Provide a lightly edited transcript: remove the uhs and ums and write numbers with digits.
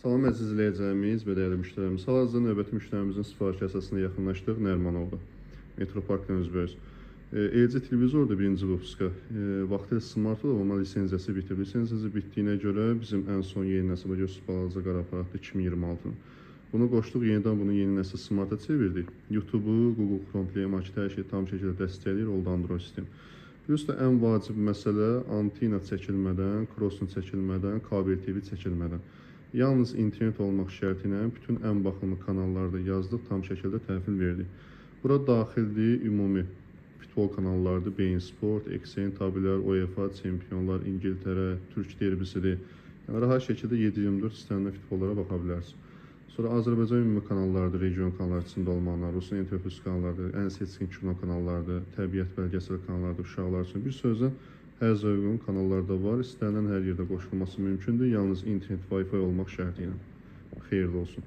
Salam əziz izləyəcəyimiz və dəyərli müştərimiz. Hal-hazırda növbəti müştərimizin sifarişi əsasında yaxınlaşdıq Nərimanovda. Metroparkdan üzbəüz. LG televizorda birinci vufuska. Vaxtilə smart olub, amma lisenziyası bitib. Lisenziyası bitdiyinə görə bizim ən son yeni nəsil görürsünüz balaca qara aparatdır 2026-nın. Bunu qoşduq, yenidən bunu yeni nəsil smarta çevirdik. YouTube-u, Google Chrome Play Market hər şey tam şəkildə dəstəkləyir, oldu Android sistem. Plus da ən vacib məsələ antina çəkilmədən, cross'un çəkilmədən, kabel TV çəkilmədən. Yalnız internet olmaq şərti ilə bütün ən baxımlı kanallarda yazdıq, tam şəkildə təhvil verdik. Bura daxildir ümumi futbol kanallardır, Bein Sport, XN, Tabilər, UEFA, Çempionlar, İngiltərə, Türk derbisidir. Yəni, rahat şəkildə 7-24 istənilən futbollara baxa bilərsiniz. Sonra Azərbaycan ümumi kanallardır, region kanallar içində olmalar, Rusun interfus kanallardır, ən seçkin kino kanallardır, təbiət bəlgəsəl kanallardır, uşaqlar üçün. Bir sözlə, hər zövqün kanallarda var, istənilən hər yerdə qoşulması mümkündür, yalnız internet, Wi-Fi olmaq şərti ilə. Xeyirli olsun.